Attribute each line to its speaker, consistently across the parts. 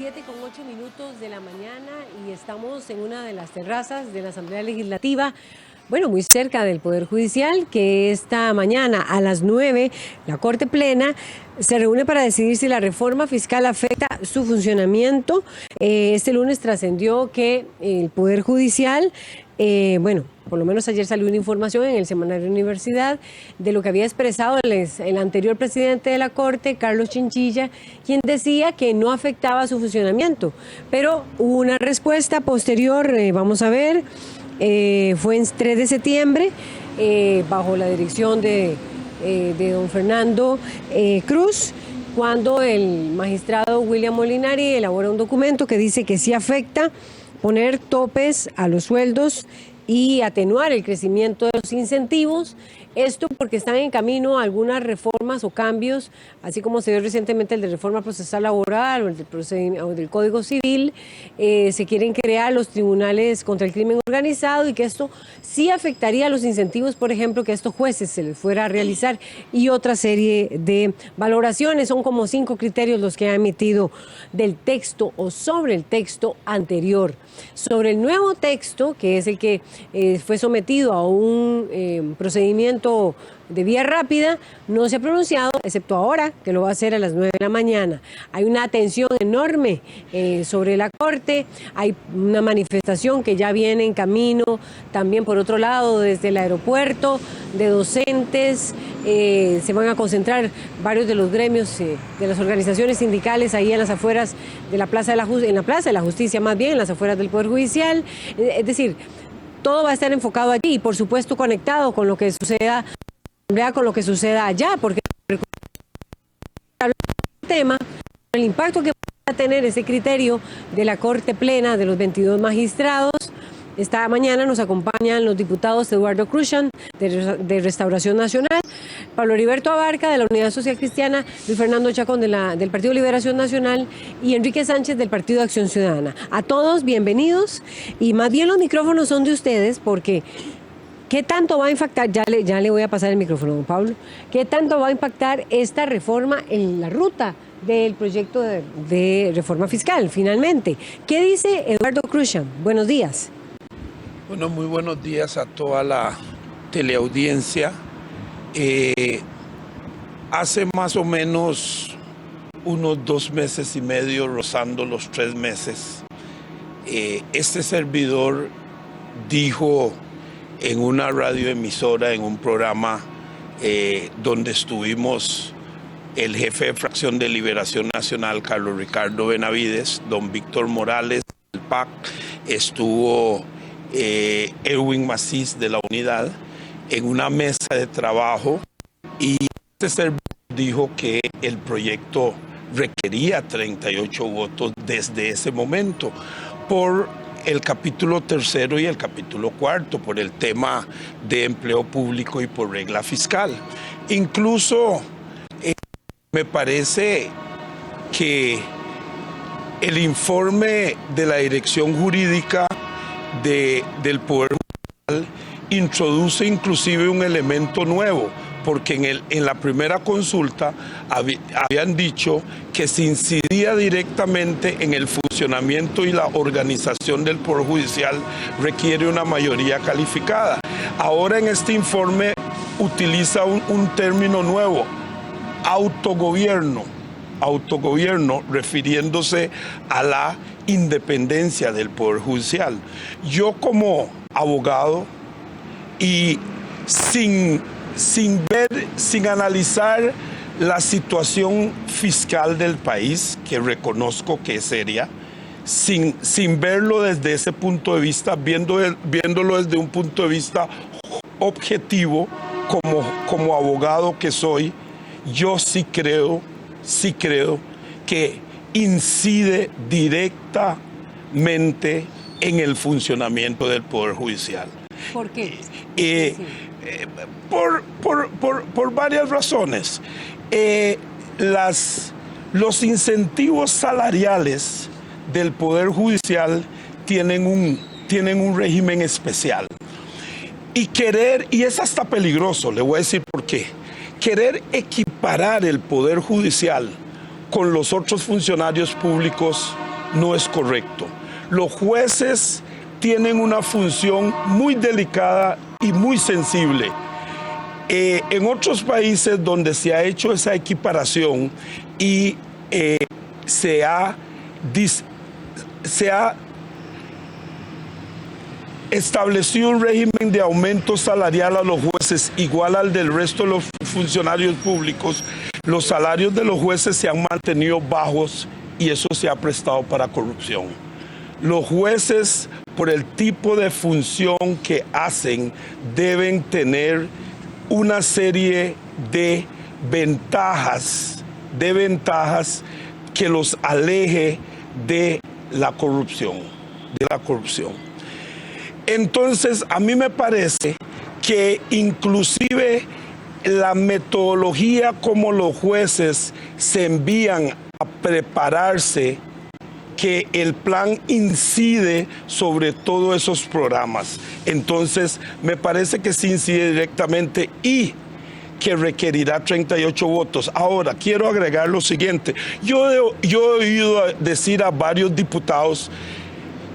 Speaker 1: 7:08 de la mañana y estamos en una de las terrazas de la Asamblea Legislativa, bueno, muy cerca del Poder Judicial, que esta mañana a las 9 la Corte Plena se reúne para decidir si la reforma fiscal afecta su funcionamiento. Este lunes trascendió que el Poder Judicial, bueno, por lo menos ayer salió una información en el semanario Universidad de lo que había expresado el anterior presidente de la Corte, Carlos Chinchilla, quien decía que no afectaba su funcionamiento. Pero hubo una respuesta posterior, vamos a ver, fue en 3 de septiembre, bajo la dirección de don Fernando Cruz, cuando el magistrado William Molinari elabora un documento que dice que sí afecta poner topes a los sueldos y atenuar el crecimiento de los incentivos. Esto porque están en camino algunas reformas o cambios, así como se dio recientemente el de reforma procesal laboral o el del Código Civil. Se quieren crear los tribunales contra el crimen organizado y que esto sí afectaría a los incentivos, por ejemplo, que a estos jueces se les fuera a realizar, y otra serie de valoraciones. Son como 5 criterios los que ha emitido del texto o sobre el texto anterior. Sobre el nuevo texto, que es el que fue sometido a un procedimiento de vía rápida, no se ha pronunciado, excepto ahora, que lo va a hacer a las 9 de la mañana. Hay una atención enorme sobre la Corte, hay una manifestación que ya viene en camino, también por otro lado, desde el aeropuerto, de docentes. Se van a concentrar varios de los gremios de las organizaciones sindicales ahí en las afueras de la Plaza de la Justicia, más bien en las afueras del Poder Judicial. Es decir, todo va a estar enfocado allí y por supuesto conectado con lo que suceda, con lo que suceda allá, porque el tema, el impacto que va a tener ese criterio de la Corte Plena de los 22 magistrados. Esta mañana nos acompañan los diputados Eduardo Cruzan, de Restauración Nacional, Pablo Heriberto Abarca, de la Unidad Social Cristiana, Luis Fernando Chacón, del Partido Liberación Nacional, y Enrique Sánchez, del Partido Acción Ciudadana. A todos, bienvenidos, y más bien los micrófonos son de ustedes, porque ¿qué tanto va a impactar? Ya le voy a pasar el micrófono, don Pablo. ¿Qué tanto va a impactar esta reforma en la ruta del proyecto de reforma fiscal, finalmente? ¿Qué dice Eduardo Cruzan? Buenos días.
Speaker 2: Bueno, muy buenos días a toda la teleaudiencia. Hace más o menos unos 2 meses y medio, rozando los 3 meses, este servidor dijo en una radioemisora, en un programa donde estuvimos el jefe de fracción de Liberación Nacional, Carlos Ricardo Benavides, don Víctor Morales del PAC, estuvo Erwin Macís de la Unidad, en una mesa de trabajo, y este servidor dijo que el proyecto requería 38 votos desde ese momento por el capítulo 3 y el capítulo 4, por el tema de empleo público y por regla fiscal. Incluso me parece que el informe de la Dirección Jurídica del Poder Judicial introduce inclusive un elemento nuevo, porque en la primera consulta habían dicho que se incidía directamente en el funcionamiento y la organización del Poder Judicial requiere una mayoría calificada. Ahora en este informe utiliza un término nuevo, autogobierno, refiriéndose a la independencia del Poder Judicial. Yo como abogado y sin analizar la situación fiscal del país, que reconozco que es seria, sin verlo desde ese punto de vista, viéndolo desde un punto de vista objetivo, como abogado que soy, yo sí creo que incide directamente en el funcionamiento del Poder Judicial.
Speaker 1: ¿Por qué?
Speaker 2: Por varias razones. Los incentivos salariales del Poder Judicial tienen un régimen especial. Y es hasta peligroso, le voy a decir por qué. Querer equiparar el Poder Judicial con los otros funcionarios públicos no es correcto. Los jueces tienen una función muy delicada y muy sensible. En otros países donde se ha hecho esa equiparación y se ha establecido un régimen de aumento salarial a los jueces igual al del resto de los funcionarios públicos, los salarios de los jueces se han mantenido bajos y eso se ha prestado para corrupción. Los jueces, por el tipo de función que hacen, deben tener una serie de ventajas que los aleje de la corrupción. Entonces, a mí me parece que inclusive la metodología como los jueces se envían a prepararse, que el plan incide sobre todos esos programas. Entonces, me parece que sí incide directamente y que requerirá 38 votos. Ahora, quiero agregar lo siguiente. Yo he oído decir a varios diputados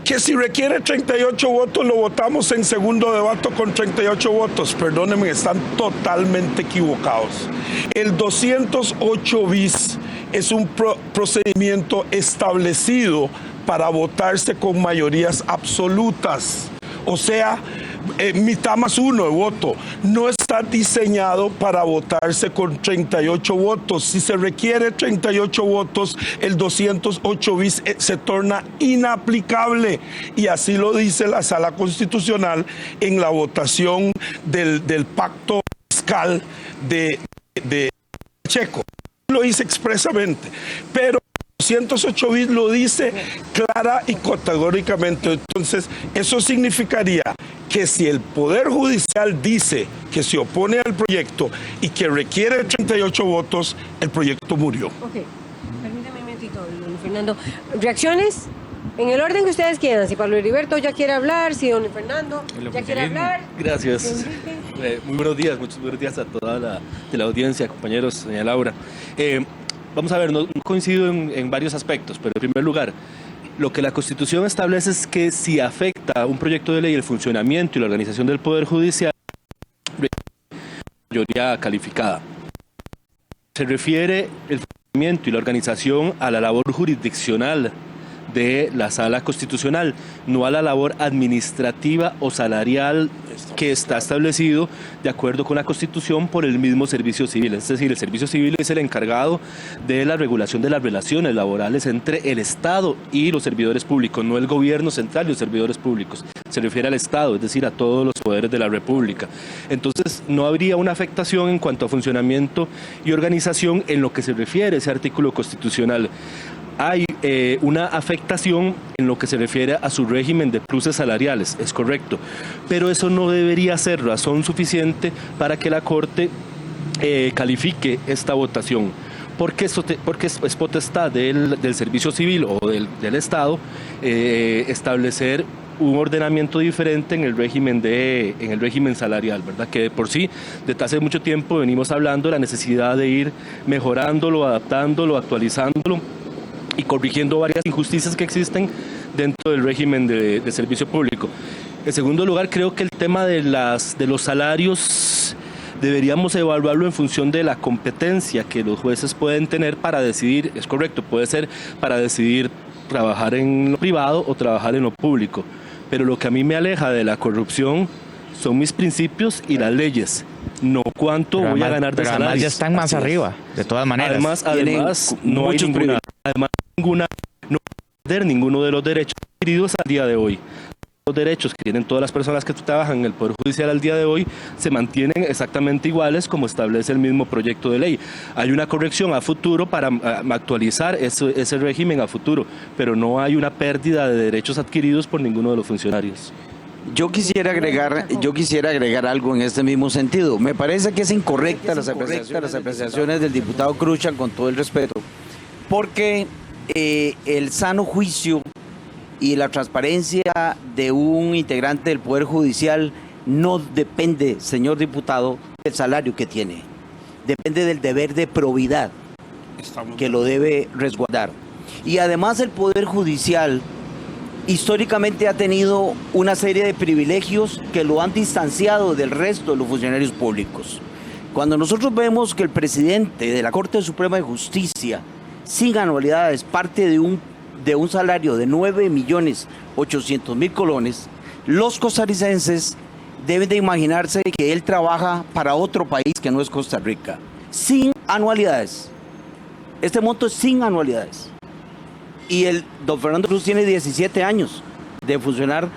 Speaker 2: que si requiere 38 votos, lo votamos en segundo debate con 38 votos. Perdónenme, están totalmente equivocados. El 208 bis es un procedimiento establecido para votarse con mayorías absolutas. O sea, mitad más uno de voto. No está diseñado para votarse con 38 votos. Si se requiere 38 votos, el 208 bis se torna inaplicable. Y así lo dice la Sala Constitucional en la votación del pacto fiscal de Checo. Lo dice expresamente. Pero 208 bis lo dice clara y categóricamente. Entonces, eso significaría que si el Poder Judicial dice que se opone al proyecto y que requiere 38 votos, el proyecto murió.
Speaker 1: Ok, permítame un momentito, don Fernando. ¿Reacciones? En el orden que ustedes quieran. Si Pablo Heriberto ya quiere hablar, si don Fernando ya quiere hablar.
Speaker 3: Gracias. Muy buenos días, muchos buenos días a toda la audiencia, compañeros, doña Laura. Vamos a ver, no coincido en varios aspectos, pero en primer lugar, lo que la Constitución establece es que si afecta un proyecto de ley el funcionamiento y la organización del Poder Judicial, mayoría calificada. Se refiere el funcionamiento y la organización a la labor jurisdiccional de la Sala Constitucional, no a la labor administrativa o salarial que está establecido de acuerdo con la Constitución por el mismo Servicio Civil. Es decir, el Servicio Civil es el encargado de la regulación de las relaciones laborales entre el Estado y los servidores públicos, no el gobierno central y los servidores públicos. Se refiere al Estado, es decir, a todos los poderes de la República. Entonces, no habría una afectación en cuanto a funcionamiento y organización en lo que se refiere a ese artículo constitucional. Hay una afectación en lo que se refiere a su régimen de pluses salariales, es correcto, pero eso no debería ser razón suficiente para que la Corte califique esta votación, porque es potestad del Servicio Civil o del Estado establecer un ordenamiento diferente en el régimen salarial, ¿verdad? Que de por sí, desde hace mucho tiempo venimos hablando de la necesidad de ir mejorándolo, adaptándolo, actualizándolo y corrigiendo varias injusticias que existen dentro del régimen de servicio público. En segundo lugar, creo que el tema de los salarios deberíamos evaluarlo en función de la competencia que los jueces pueden tener para decidir, es correcto, puede ser para decidir trabajar en lo privado o trabajar en lo público, pero lo que a mí me aleja de la corrupción son mis principios y las leyes, no cuánto voy a ganar de salario.
Speaker 4: Además ya están más arriba, de todas maneras.
Speaker 3: Además no hay ninguna, no perder ninguno de los derechos adquiridos al día de hoy. Los derechos que tienen todas las personas que trabajan en el Poder Judicial al día de hoy se mantienen exactamente iguales como establece el mismo proyecto de ley. Hay una corrección a futuro para actualizar ese régimen a futuro, pero no hay una pérdida de derechos adquiridos por ninguno de los funcionarios.
Speaker 5: Yo quisiera agregar algo en este mismo sentido. Me parece que es incorrecta las apreciaciones del diputado Cruchan, con todo el respeto, porque el sano juicio y la transparencia de un integrante del Poder Judicial no depende, señor diputado, del salario que tiene. Depende del deber de probidad que lo debe resguardar. Y además el Poder Judicial históricamente ha tenido una serie de privilegios que lo han distanciado del resto de los funcionarios públicos. Cuando nosotros vemos que el presidente de la Corte Suprema de Justicia, sin anualidades, parte de un salario de 9.800.000 colones, los costarricenses deben de imaginarse que él trabaja para otro país que no es Costa Rica, sin anualidades. Este monto es sin anualidades. Y el don Fernando Cruz tiene 17 años de funcionar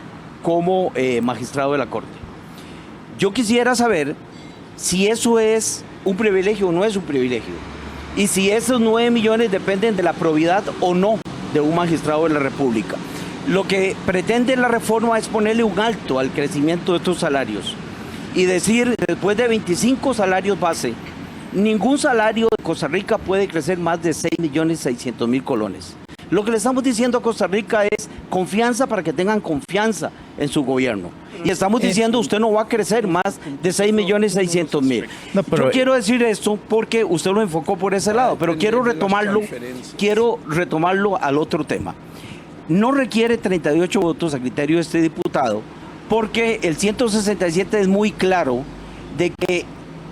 Speaker 5: como magistrado de la Corte. Yo quisiera saber si eso es un privilegio o no es un privilegio. Y si esos 9 millones dependen de la probidad o no de un magistrado de la República. Lo que pretende la reforma es ponerle un alto al crecimiento de estos salarios y decir, después de 25 salarios base, ningún salario de Costa Rica puede crecer más de 6.600.000 colones. Lo que le estamos diciendo a Costa Rica es confianza para que tengan confianza en su gobierno. Y estamos diciendo, usted no va a crecer más de 6.600.000.
Speaker 4: No,
Speaker 5: yo quiero decir esto porque usted lo enfocó por ese lado, pero quiero retomarlo al otro tema. No requiere 38 votos a criterio de este diputado, porque el 167 es muy claro de que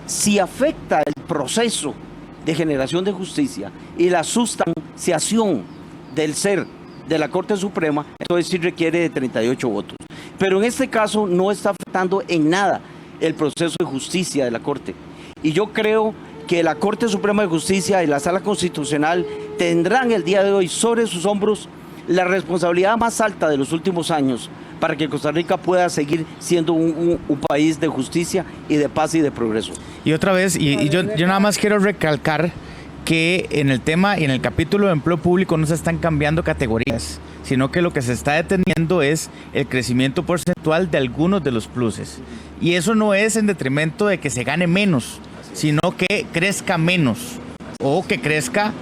Speaker 5: si afecta el proceso de generación de justicia y la sustanciación del ser de la Corte Suprema, entonces sí requiere de 38 votos. Pero en este caso no está afectando en nada el proceso de justicia de la Corte. Y yo creo que la Corte Suprema de Justicia y la Sala Constitucional tendrán el día de hoy sobre sus hombros la responsabilidad más alta de los últimos años para que Costa Rica pueda seguir siendo un país de justicia y de paz y de progreso.
Speaker 4: Y otra vez, yo nada más quiero recalcar que en el tema y en el capítulo de empleo público no se están cambiando categorías, sino que lo que se está deteniendo es el crecimiento porcentual de algunos de los pluses. Y eso no es en detrimento de que se gane menos, sino que crezca menos o que crezca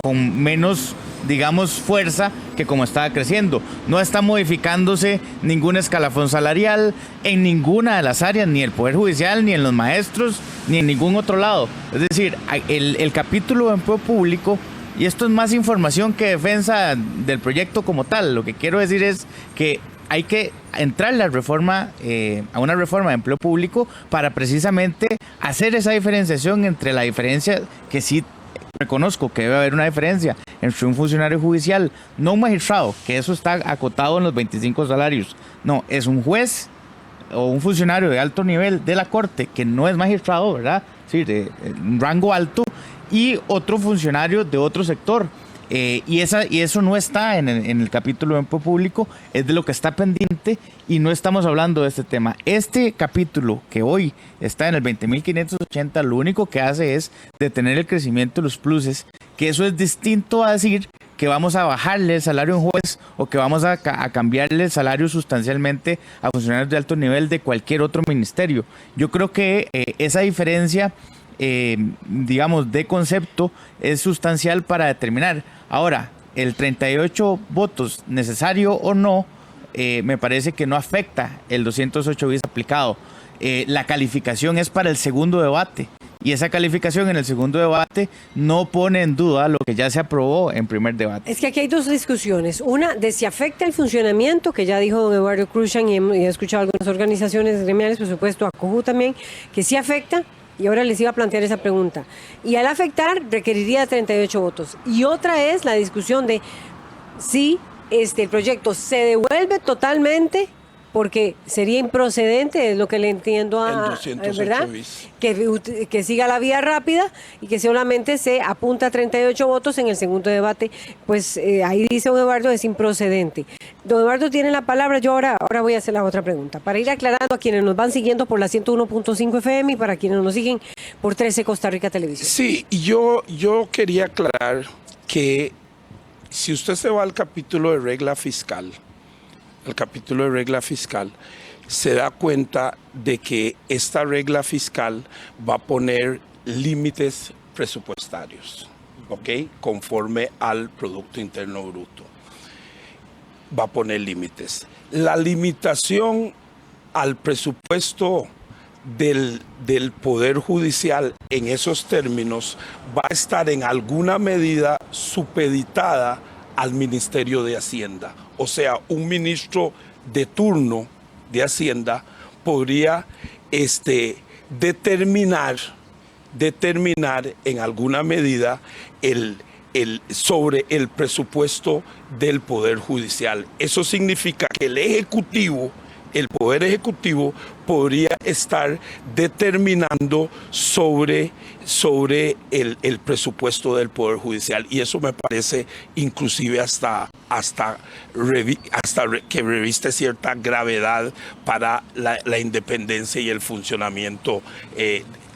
Speaker 4: con menos, digamos, fuerza que como estaba creciendo. No está modificándose ningún escalafón salarial en ninguna de las áreas, ni el Poder Judicial, ni en los maestros, ni en ningún otro lado. Es decir, el capítulo de empleo público, y esto es más información que defensa del proyecto como tal, lo que quiero decir es que hay que entrar a una reforma de empleo público para precisamente hacer esa diferenciación entre la diferencia que sí reconozco que debe haber una diferencia entre un funcionario judicial, no un magistrado, que eso está acotado en los 25 salarios. No, es un juez o un funcionario de alto nivel de la Corte, que no es magistrado, ¿verdad? Sí, de un rango alto, y otro funcionario de otro sector. Y eso no está en el capítulo de empleo público, es de lo que está pendiente y no estamos hablando de este tema. Este capítulo que hoy está en el 20.580, lo único que hace es detener el crecimiento de los pluses, que eso es distinto a decir que vamos a bajarle el salario a un juez o que vamos a cambiarle el salario sustancialmente a funcionarios de alto nivel de cualquier otro ministerio. Yo creo que esa diferencia, digamos, de concepto es sustancial para determinar. Ahora, el 38 votos, necesario o no, me parece que no afecta el 208 bis aplicado. La calificación es para el segundo debate y esa calificación en el segundo debate no pone en duda lo que ya se aprobó en primer debate.
Speaker 1: Es que aquí hay dos discusiones. Una, de si afecta el funcionamiento, que ya dijo don Eduardo Cruzan y he escuchado algunas organizaciones gremiales, por supuesto, a COJU también, que sí afecta. Y ahora les iba a plantear esa pregunta. Y al afectar, requeriría 38 votos. Y otra es la discusión de si el proyecto se devuelve totalmente, porque sería improcedente, es lo que le entiendo a, ¿verdad? Que siga la vía rápida y que solamente se apunta a 38 votos en el segundo debate. Pues ahí dice don Eduardo, es improcedente. Don Eduardo tiene la palabra. Yo ahora voy a hacer la otra pregunta, para ir aclarando a quienes nos van siguiendo por la 101.5 FM y para quienes nos siguen por 13 Costa Rica Televisión.
Speaker 2: Sí, yo quería aclarar que si usted se va al capítulo de regla fiscal, se da cuenta de que esta regla fiscal va a poner límites presupuestarios, ¿ok? Conforme al Producto Interno Bruto. Va a poner límites. La limitación al presupuesto del Poder Judicial en esos términos va a estar en alguna medida supeditada al Ministerio de Hacienda. O sea, un ministro de turno de Hacienda podría determinar en alguna medida sobre el presupuesto del Poder Judicial. Eso significa que el Poder Ejecutivo podría estar determinando sobre el presupuesto del Poder Judicial. Y eso me parece inclusive hasta que reviste cierta gravedad para la independencia y el funcionamiento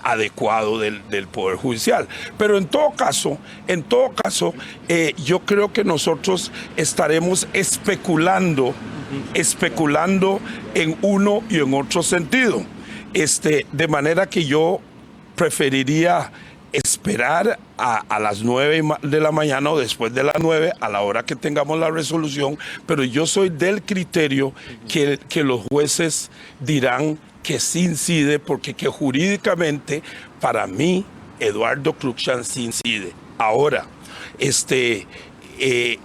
Speaker 2: adecuado del Poder Judicial. Pero en todo caso, yo creo que nosotros estaremos especulando en uno y en otro sentido. De manera que yo preferiría esperar a las 9 de la mañana o después de las 9, a la hora que tengamos la resolución, pero yo soy del criterio que los jueces dirán que sí incide, porque que jurídicamente, para mí, Eduardo Cruikshank sí incide. Ahora,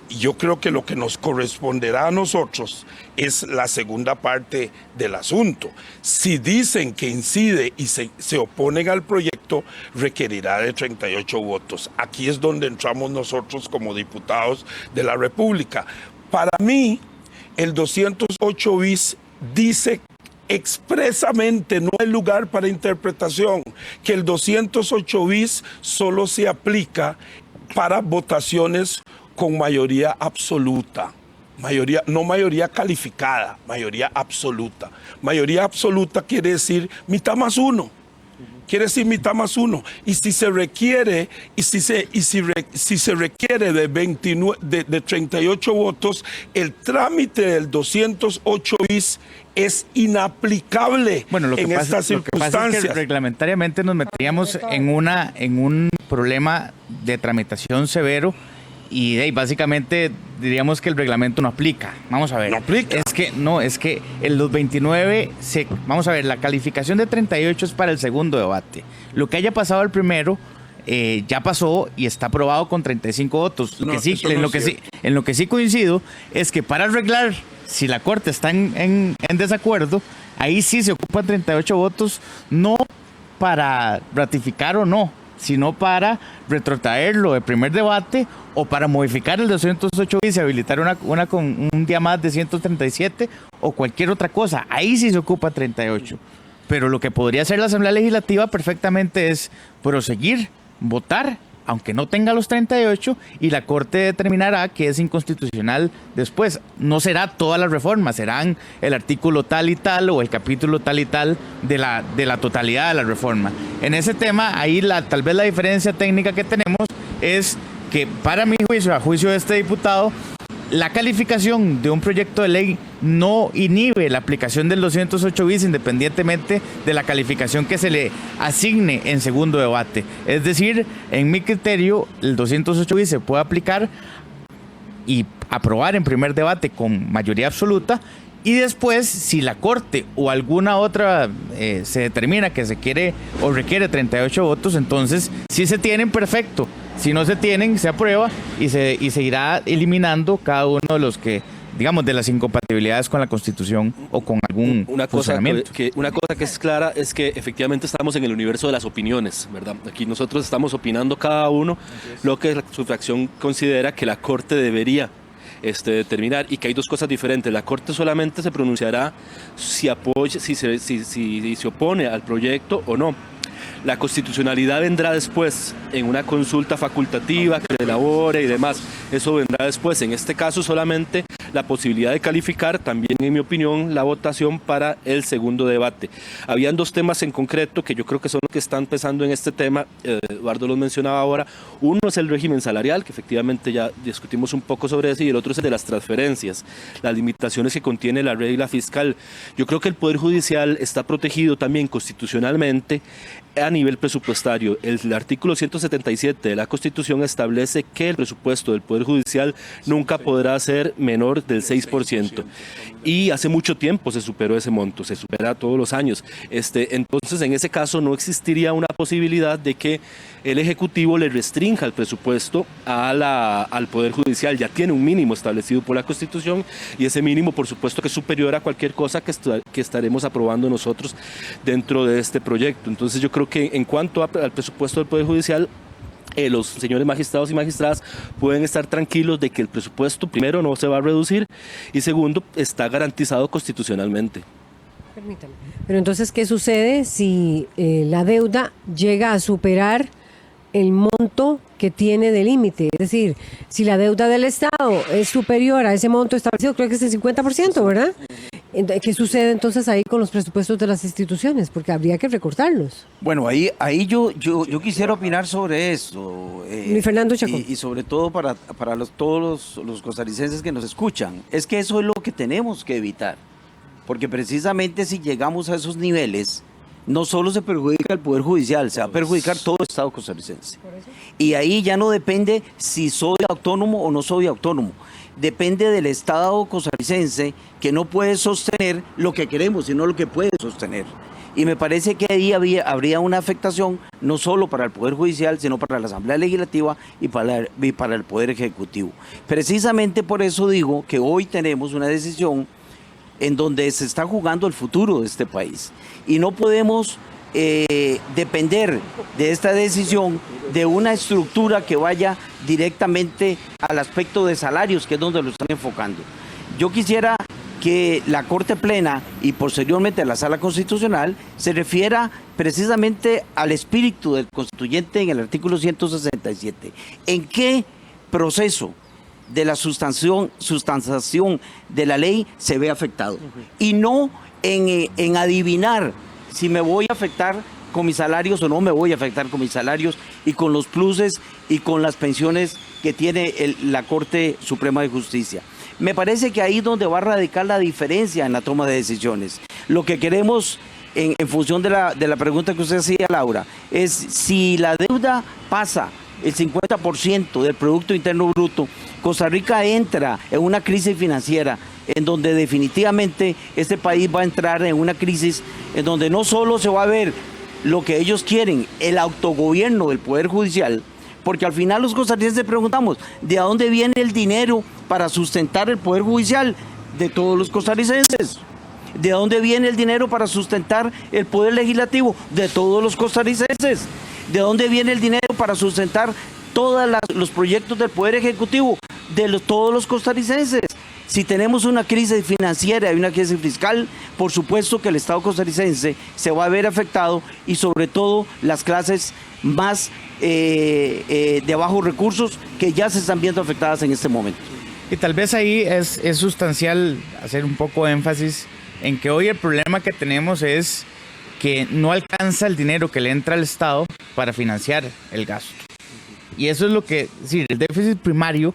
Speaker 2: yo creo que lo que nos corresponderá a nosotros es la segunda parte del asunto. Si dicen que incide y se oponen al proyecto, requerirá de 38 votos. Aquí es donde entramos nosotros como diputados de la República. Para mí, el 208 bis dice expresamente, no hay lugar para interpretación, que el 208 bis solo se aplica para votaciones con mayoría absoluta. No mayoría calificada, mayoría absoluta. Mayoría absoluta quiere decir mitad más uno. Quiere decir mitad más uno. Y si se requiere, si se requiere de 38 votos, el trámite del 208 bis es inaplicable en estas circunstancias.
Speaker 4: Lo que pasa es que reglamentariamente nos meteríamos en un problema de tramitación severo. Y básicamente diríamos que el reglamento no aplica. Vamos a ver.
Speaker 2: No aplica.
Speaker 4: Es que los 29, vamos a ver, la calificación de 38 es para el segundo debate. Lo que haya pasado el primero, ya pasó y está aprobado con 35 votos. En lo que sí coincido es que para arreglar, si la Corte está en desacuerdo, ahí sí se ocupan 38 votos, no para ratificar o no, sino para retrotraerlo de primer debate o para modificar el 208 bis y habilitar una con un día más de 137 o cualquier otra cosa. Ahí sí se ocupa 38. Pero lo que podría hacer la Asamblea Legislativa perfectamente es proseguir, votar, aunque no tenga los 38, y la Corte determinará que es inconstitucional después. No será todas las reformas, serán el artículo tal y tal o el capítulo tal y tal de la totalidad de la reforma. En ese tema, ahí tal vez la diferencia técnica que tenemos es que, para mi juicio, a juicio de este diputado, la calificación de un proyecto de ley no inhibe la aplicación del 208 bis independientemente de la calificación que se le asigne en segundo debate. Es decir, en mi criterio, el 208 bis se puede aplicar y aprobar en primer debate con mayoría absoluta, y después, si la Corte o alguna otra se determina que se quiere o requiere 38 votos, entonces si se tienen, perfecto. Si no se tienen, se aprueba y se irá eliminando cada uno de los que, digamos, de las incompatibilidades con la Constitución o con algún funcionamiento.
Speaker 3: Una cosa que es clara es que efectivamente estamos en el universo de las opiniones, ¿verdad? Aquí nosotros estamos opinando cada uno lo que su fracción considera que la Corte debería determinar, y que hay dos cosas diferentes. La Corte solamente se pronunciará si se opone al proyecto o no. La constitucionalidad vendrá después, en una consulta facultativa que elabore y demás. Eso vendrá después. En este caso, solamente la posibilidad de calificar, también en mi opinión, la votación para el segundo debate. Habían dos temas en concreto que yo creo que son los que están pesando en este tema. Eduardo los mencionaba ahora. Uno es el régimen salarial, que efectivamente ya discutimos un poco sobre eso, y el otro es el de las transferencias, las limitaciones que contiene la regla fiscal. Yo creo que el Poder Judicial está protegido también constitucionalmente a nivel presupuestario. El artículo 177 de la Constitución establece que el presupuesto del Poder Judicial nunca podrá ser menor del 6%. Y hace mucho tiempo se superó ese monto, se supera todos los años. Entonces, en ese caso no existiría una posibilidad de que el Ejecutivo le restrinja el presupuesto al Poder Judicial. Ya tiene un mínimo establecido por la Constitución y ese mínimo, por supuesto, que es superior a cualquier cosa que estaremos aprobando nosotros dentro de este proyecto. Entonces, yo creo que en cuanto al presupuesto del Poder Judicial, los señores magistrados y magistradas pueden estar tranquilos de que el presupuesto, primero, no se va a reducir y segundo, está garantizado constitucionalmente.
Speaker 1: Permítame. Pero entonces, ¿qué sucede si la deuda llega a superar el monto que tiene de límite? Es decir, si la deuda del Estado es superior a ese monto establecido, creo que es el 50%, ¿verdad? ¿Qué sucede entonces ahí con los presupuestos de las instituciones? Porque habría que recortarlos.
Speaker 5: Bueno, ahí yo quisiera opinar sobre eso.
Speaker 1: Luis Fernando Chacón.
Speaker 5: Y sobre todo para todos los costarricenses que nos escuchan. Es que eso es lo que tenemos que evitar. Porque precisamente si llegamos a esos niveles, no solo se perjudica el Poder Judicial, se va a perjudicar todo el Estado costarricense. Y ahí ya no depende si soy autónomo o no soy autónomo. Depende del Estado costarricense, que no puede sostener lo que queremos, sino lo que puede sostener. Y me parece que ahí habría una afectación no solo para el Poder Judicial, sino para la Asamblea Legislativa y para el Poder Ejecutivo. Precisamente por eso digo que hoy tenemos una decisión en donde se está jugando el futuro de este país. Y no podemos depender de esta decisión de una estructura que vaya directamente al aspecto de salarios, que es donde lo están enfocando. Yo quisiera que la Corte Plena y posteriormente la Sala Constitucional se refiera precisamente al espíritu del constituyente en el artículo 167. ¿En qué proceso de la sustanciación de la ley se ve afectado? Y no en adivinar si me voy a afectar con mis salarios o no me voy a afectar con mis salarios y con los pluses y con las pensiones que tiene la Corte Suprema de Justicia. Me parece que ahí es donde va a radicar la diferencia en la toma de decisiones. Lo que queremos, en función de la pregunta que usted hacía, Laura, es si la deuda pasa el 50% del Producto Interno Bruto, Costa Rica entra en una crisis financiera en donde definitivamente este país va a entrar en una crisis en donde no solo se va a ver lo que ellos quieren, el autogobierno del Poder Judicial, porque al final los costarricenses preguntamos, ¿de dónde viene el dinero para sustentar el Poder Judicial? De todos los costarricenses. ¿De dónde viene el dinero para sustentar el Poder Legislativo? De todos los costarricenses. ¿De dónde viene el dinero para sustentar todos los proyectos del Poder Ejecutivo? De todos los costarricenses. Si tenemos una crisis financiera y una crisis fiscal, por supuesto que el Estado costarricense se va a ver afectado y sobre todo las clases más de bajos recursos que ya se están viendo afectadas en este momento.
Speaker 4: Y tal vez ahí es sustancial hacer un poco de énfasis en que hoy el problema que tenemos es que no alcanza el dinero que le entra al Estado para financiar el gasto. Y eso es lo que, sí, el déficit primario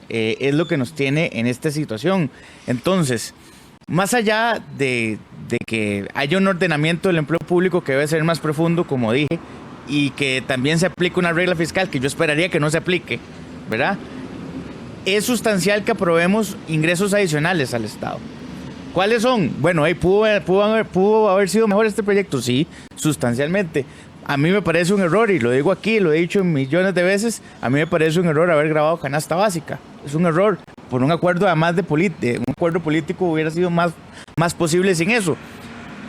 Speaker 4: es lo que nos tiene en esta situación. Entonces, más allá de que haya un ordenamiento del empleo público que debe ser más profundo, como dije, y que también se aplique una regla fiscal que yo esperaría que no se aplique, ¿verdad? Es sustancial que aprobemos ingresos adicionales al Estado. ¿Cuáles son? Bueno, pudo haber sido mejor este proyecto, sí, sustancialmente. A mí me parece un error, y lo digo aquí, lo he dicho millones de veces, a mí me parece un error haber grabado canasta básica. Es un error. Por un acuerdo además un acuerdo político hubiera sido más posible sin eso.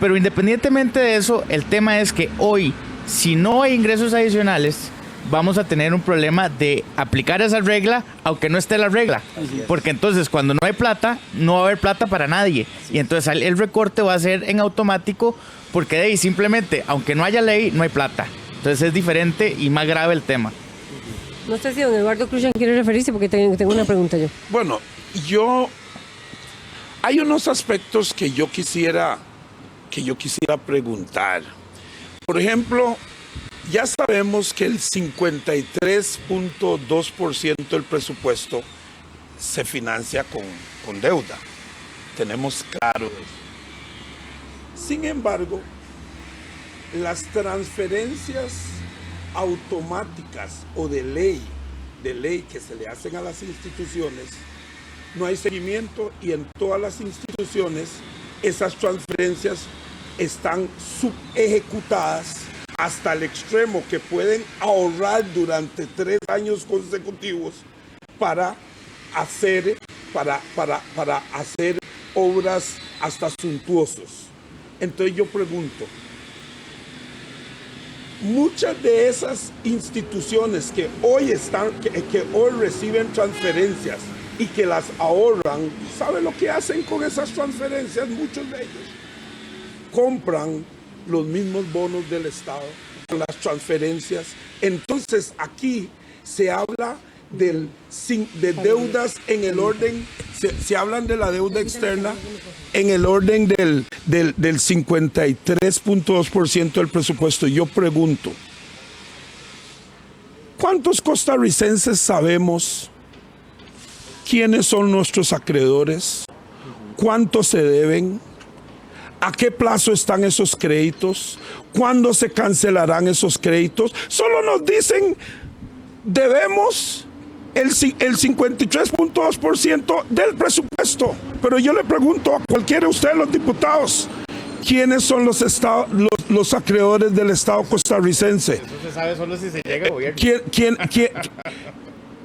Speaker 4: Pero independientemente de eso, el tema es que hoy, si no hay ingresos adicionales, vamos a tener un problema de aplicar esa regla, aunque no esté la regla. Porque entonces cuando no hay plata, no va a haber plata para nadie. Y entonces el recorte va a ser en automático, porque de ahí simplemente, aunque no haya ley, no hay plata. Entonces es diferente y más grave el tema.
Speaker 1: No sé si don Eduardo Cruzan quiere referirse, porque tengo una pregunta yo.
Speaker 2: Bueno, hay unos aspectos que yo quisiera preguntar. Por ejemplo, ya sabemos que el 53.2% del presupuesto se financia con deuda. Tenemos claro eso. Sin embargo, las transferencias automáticas o de ley que se le hacen a las instituciones, no hay seguimiento y en todas las instituciones esas transferencias están subejecutadas hasta el extremo que pueden ahorrar durante 3 años consecutivos para hacer obras hasta suntuosos. Entonces yo pregunto, muchas de esas instituciones que hoy reciben transferencias y que las ahorran, ¿sabe lo que hacen con esas transferencias? Muchos de ellos compran los mismos bonos del Estado, las transferencias. Entonces aquí se habla de deudas en el orden, se hablan de la deuda externa en el orden del 53.2% del presupuesto. Yo pregunto, ¿cuántos costarricenses sabemos quiénes son nuestros acreedores? ¿Cuánto se deben? ¿A qué plazo están esos créditos? ¿Cuándo se cancelarán esos créditos? Solo nos dicen, debemos el 53.2% del presupuesto. Pero yo le pregunto a cualquiera de ustedes, los diputados, ¿quiénes son los acreedores del Estado costarricense?
Speaker 4: Eso se sabe solo si se llega al gobierno.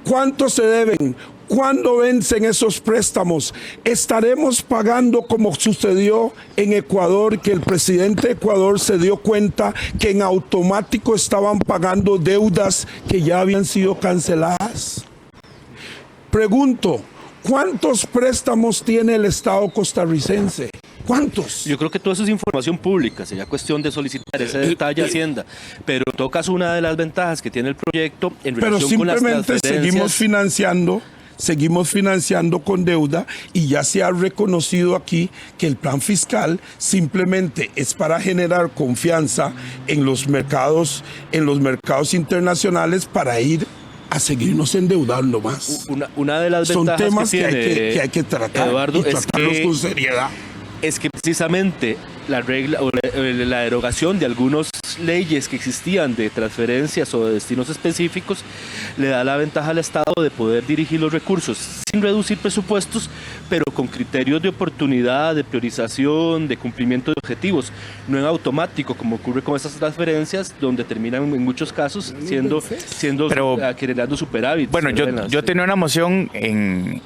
Speaker 2: ¿Cuánto se deben? ¿Cuándo vencen esos préstamos? ¿Estaremos pagando como sucedió en Ecuador, que el presidente de Ecuador se dio cuenta que en automático estaban pagando deudas que ya habían sido canceladas? Pregunto, ¿cuántos préstamos tiene el Estado costarricense? ¿Cuántos?
Speaker 3: Yo creo que todo eso es información pública, sería cuestión de solicitar ese detalle a Hacienda, pero en todo caso una de las ventajas que tiene el proyecto en relación con las transferencias...
Speaker 2: Pero simplemente seguimos financiando con deuda y ya se ha reconocido aquí que el plan fiscal simplemente es para generar confianza en los mercados internacionales para ir a seguirnos endeudando más.
Speaker 3: Una de las
Speaker 2: Son
Speaker 3: ventajas
Speaker 2: temas
Speaker 3: que tiene,
Speaker 2: que hay que tratar,
Speaker 3: Eduardo,
Speaker 2: y tratarlos con seriedad.
Speaker 3: Es que precisamente la regla o la derogación de algunas leyes que existían de transferencias o de destinos específicos le da la ventaja al Estado de poder dirigir los recursos sin reducir presupuestos, pero con criterios de oportunidad, de priorización, de cumplimiento de objetivos, no en automático como ocurre con estas transferencias, donde terminan en muchos casos generando superávit.
Speaker 4: Bueno, yo tenía una moción en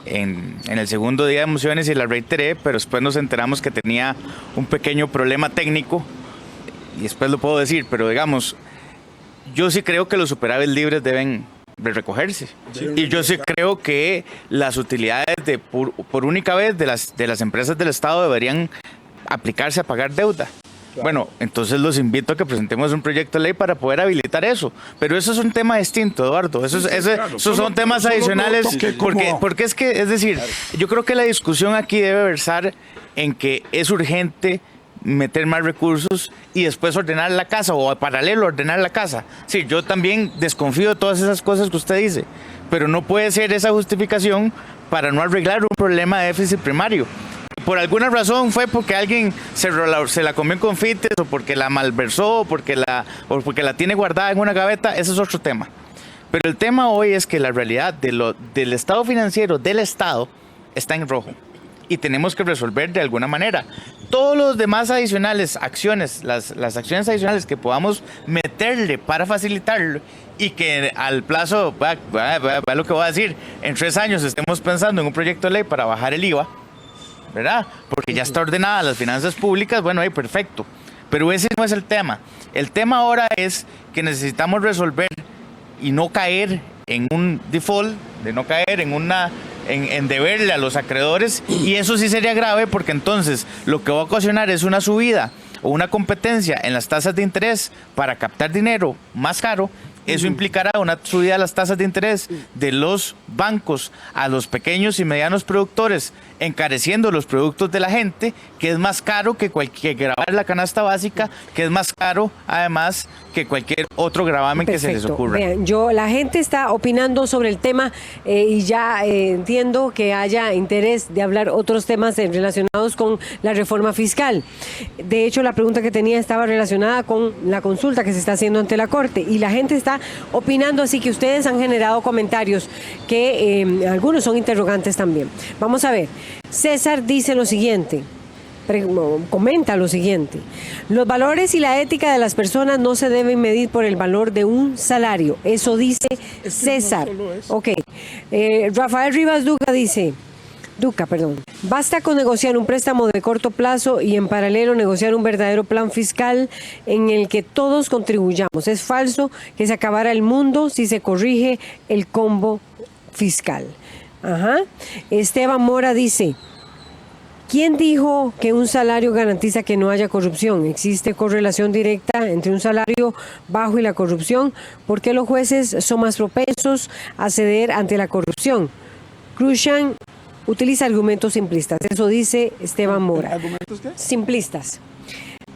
Speaker 4: el segundo día de mociones y la reiteré, pero después nos enteramos que tenía un pequeño problema técnico y después lo puedo decir, pero digamos, yo sí creo que los superávit libres deben de recogerse. Y yo sí creo que las utilidades por única vez de las empresas del Estado deberían aplicarse a pagar deuda. Claro. Bueno, entonces los invito a que presentemos un proyecto de ley para poder habilitar eso. Pero eso es un tema distinto, Eduardo. Esos son temas adicionales. Porque es que, es decir, yo creo que la discusión aquí debe versar en que es urgente meter más recursos y después ordenar la casa, o a paralelo ordenar la casa. Sí, yo también desconfío de todas esas cosas que usted dice, pero no puede ser esa justificación para no arreglar un problema de déficit primario. Por alguna razón fue porque alguien se la comió en confites, o porque la malversó, o porque la tiene guardada en una gaveta. Ese es otro tema. Pero el tema hoy es que la realidad del estado financiero del Estado está en rojo y tenemos que resolver de alguna manera. Todos los demás adicionales, acciones, las acciones adicionales que podamos meterle para facilitarlo y que al plazo, va lo que voy a decir, en 3 años estemos pensando en un proyecto de ley para bajar el IVA, ¿verdad? Porque ya está ordenada las finanzas públicas, bueno, ahí perfecto. Pero ese no es el tema. El tema ahora es que necesitamos resolver y no caer en un default, de no caer en deberle a los acreedores, y eso sí sería grave, porque entonces lo que va a ocasionar es una subida o una competencia en las tasas de interés para captar dinero más caro, Eso implicará una subida de las tasas de interés de los bancos a los pequeños y medianos productores, encareciendo los productos de la gente, que es más caro que gravar la canasta básica, que es más caro además que cualquier otro gravamen que se les ocurra.
Speaker 1: Vean, la gente está opinando sobre el tema y ya entiendo que haya interés de hablar otros temas relacionados con la reforma fiscal. De hecho, la pregunta que tenía estaba relacionada con la consulta que se está haciendo ante la Corte y la gente está opinando, así que ustedes han generado comentarios que algunos son interrogantes también. Vamos a ver. César dice lo siguiente. Comenta lo siguiente: los valores y la ética de las personas no se deben medir por el valor de un salario. Eso dice César. Ok. Rafael Rivas Duca, basta con negociar un préstamo de corto plazo y en paralelo negociar un verdadero plan fiscal en el que todos contribuyamos. Es falso que se acabara el mundo si se corrige el combo fiscal. Esteban Mora dice: ¿quién dijo que un salario garantiza que no haya corrupción? ¿Existe correlación directa entre un salario bajo y la corrupción? ¿Por qué los jueces son más propensos a ceder ante la corrupción? Krushan utiliza argumentos simplistas. Eso dice Esteban Mora.
Speaker 2: ¿Argumentos qué?
Speaker 1: Simplistas.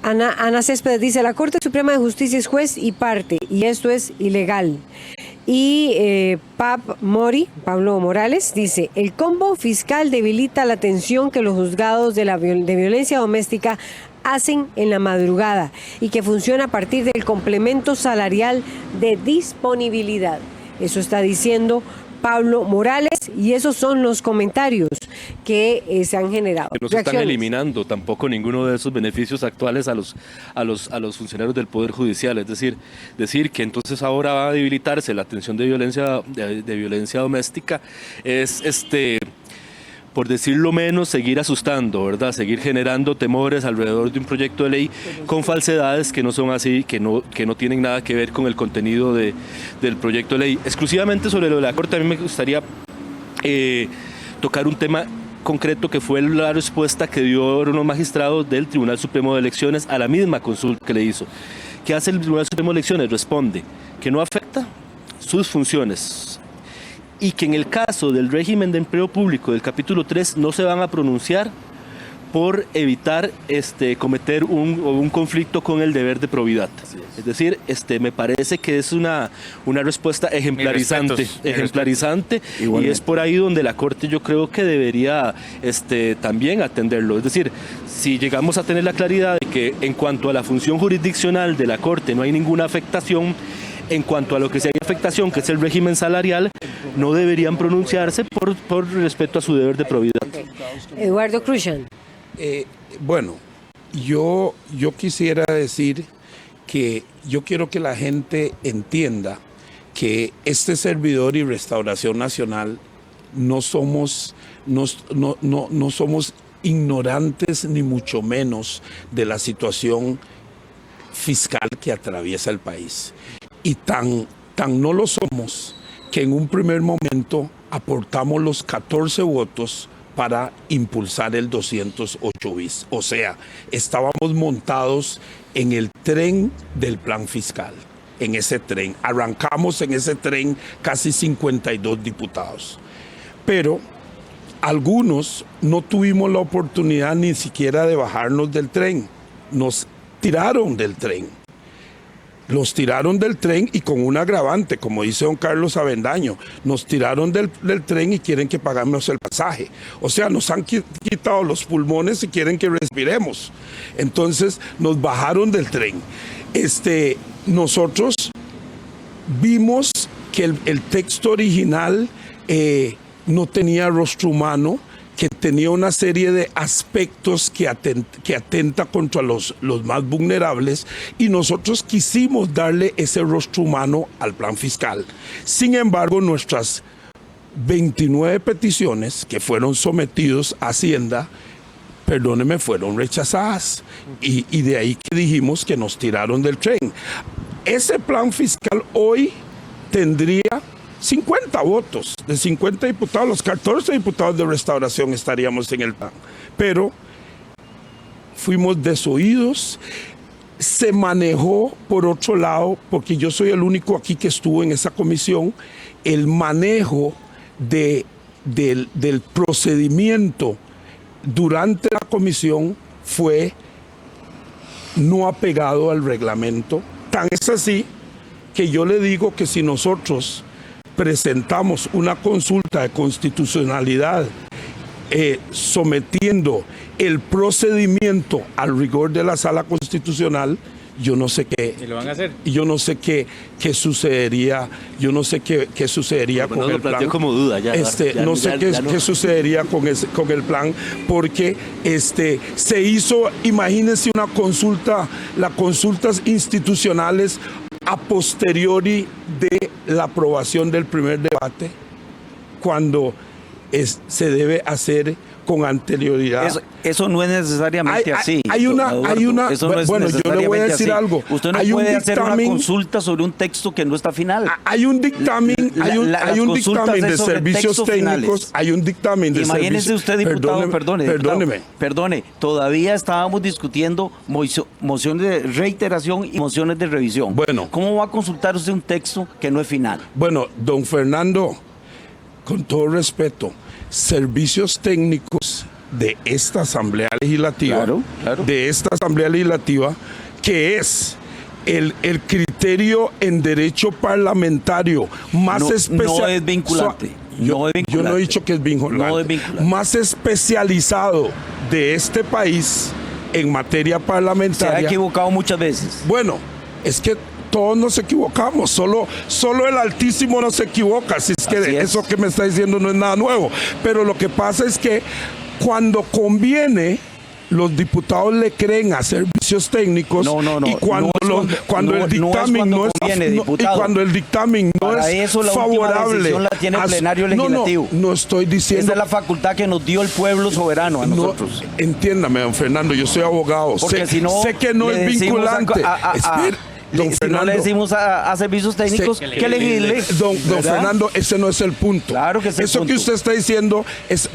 Speaker 1: Ana Céspedes dice: la Corte Suprema de Justicia es juez y parte, y esto es ilegal. Y Pablo Morales dice: el combo fiscal debilita la atención que los juzgados de violencia doméstica hacen en la madrugada y que funciona a partir del complemento salarial de disponibilidad. Eso está diciendo Pablo Morales y esos son los comentarios que se han generado.
Speaker 3: No se están eliminando tampoco ninguno de esos beneficios actuales a los funcionarios del Poder Judicial, es decir que entonces ahora va a debilitarse la atención de violencia doméstica es por decirlo menos, seguir asustando, ¿verdad? Seguir generando temores alrededor de un proyecto de ley con falsedades que no son así, que no tienen nada que ver con el contenido del proyecto de ley. Exclusivamente sobre lo de la Corte, a mí me gustaría tocar un tema concreto que fue la respuesta que dio unos magistrados del Tribunal Supremo de Elecciones a la misma consulta que le hizo. ¿Qué hace el Tribunal Supremo de Elecciones? Responde que no afecta sus funciones y que en el caso del régimen de empleo público del capítulo 3 no se van a pronunciar por evitar cometer un conflicto con el deber de probidad. Es decir, me parece que es una respuesta ejemplarizante y es por ahí donde la Corte yo creo que debería también atenderlo. Es decir, si llegamos a tener la claridad de que en cuanto a la función jurisdiccional de la Corte no hay ninguna afectación, en cuanto a lo que sí hay afectación, que es el régimen salarial, no deberían pronunciarse por respeto a su deber de probidad.
Speaker 1: Okay. Eduardo Krushan.
Speaker 2: Bueno, yo quisiera decir que yo quiero que la gente entienda que este servidor y Restauración Nacional no somos ignorantes ni mucho menos de la situación fiscal que atraviesa el país. Y tan no lo somos que en un primer momento aportamos los 14 votos para impulsar el 208 bis. O sea, estábamos montados en el tren del plan fiscal, en ese tren. Arrancamos en ese tren casi 52 diputados. Pero algunos no tuvimos la oportunidad ni siquiera de bajarnos del tren. Nos tiraron del tren. Los tiraron del tren y con un agravante, como dice don Carlos Avendaño, nos tiraron del tren y quieren que pagamos el pasaje. O sea, nos han quitado los pulmones y quieren que respiremos. Entonces nos bajaron del tren. Nosotros vimos que el texto original no tenía rostro humano, que tenía una serie de aspectos que atenta contra los más vulnerables y nosotros quisimos darle ese rostro humano al plan fiscal. Sin embargo, nuestras 29 peticiones que fueron sometidos a Hacienda, perdóneme, fueron rechazadas y de ahí que dijimos que nos tiraron del tren. Ese plan fiscal hoy tendría 50 votos, de 50 diputados, los 14 diputados de Restauración estaríamos en el plan. Pero fuimos desoídos, se manejó por otro lado, porque yo soy el único aquí que estuvo en esa comisión, el manejo del procedimiento durante la comisión fue no apegado al reglamento. Tan es así que yo le digo que si nosotros presentamos una consulta de constitucionalidad sometiendo el procedimiento al rigor de la Sala Constitucional, yo no sé qué.
Speaker 4: ¿Y lo van a hacer?
Speaker 2: Yo no sé qué sucedería. Yo no sé qué sucedería con el plan.
Speaker 3: Como duda,
Speaker 2: No sé qué sucedería con el plan, porque se hizo, imagínense una consulta, las consultas institucionales a posteriori de la aprobación del primer debate, cuando se debe hacer con anterioridad.
Speaker 5: Eso no es necesariamente así.
Speaker 2: Bueno, yo le voy a decir algo.
Speaker 5: Usted no puede hacer una consulta sobre un texto que no está final.
Speaker 2: Hay un dictamen, hay un dictamen de servicios técnicos. Hay un dictamen de servicios.
Speaker 5: Imagínese usted, diputado, perdone, todavía estábamos discutiendo mociones de reiteración y mociones de revisión.
Speaker 2: Bueno.
Speaker 5: ¿Cómo va a consultar usted un texto que no es final?
Speaker 2: Bueno, don Fernando, con todo respeto, servicios técnicos de esta Asamblea Legislativa, que es el criterio en derecho parlamentario más especial.
Speaker 5: No es vinculante.
Speaker 2: Yo no he dicho que es vinculante.
Speaker 5: No es vinculante.
Speaker 2: Más especializado de este país en materia parlamentaria.
Speaker 5: Se ha equivocado muchas veces.
Speaker 2: Bueno, es que todos nos equivocamos, solo el Altísimo no se equivoca, así es que eso que me está diciendo no es nada nuevo, pero lo que pasa es que cuando conviene, los diputados le creen a servicios técnicos y cuando el dictamen no es favorable,
Speaker 5: la tiene el plenario legislativo.
Speaker 2: No estoy diciendo.
Speaker 5: Esa es la facultad que nos dio el pueblo soberano a nosotros.
Speaker 2: Entiéndame, don Fernando, yo soy abogado, sé que no es vinculante.
Speaker 5: Si no le decimos a servicios técnicos que legisle.
Speaker 2: Don Fernando, ese no es el punto.
Speaker 5: Claro que es el punto.
Speaker 2: Eso que usted está diciendo,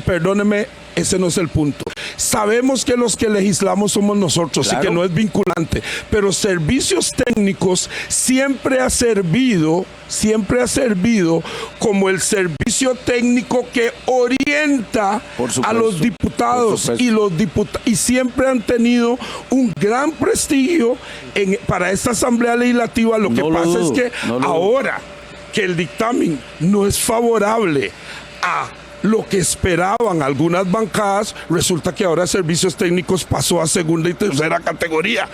Speaker 2: perdóneme, ese no es el punto. Sabemos que los que legislamos somos nosotros, y que no es vinculante, pero servicios técnicos siempre ha servido como el servicio técnico que orienta a los diputados, y siempre han tenido un gran prestigio para esta Asamblea Legislativa. Lo que pasa es que ahora que el dictamen no es favorable a lo que esperaban algunas bancadas, resulta que ahora servicios técnicos pasó a segunda y tercera categoría.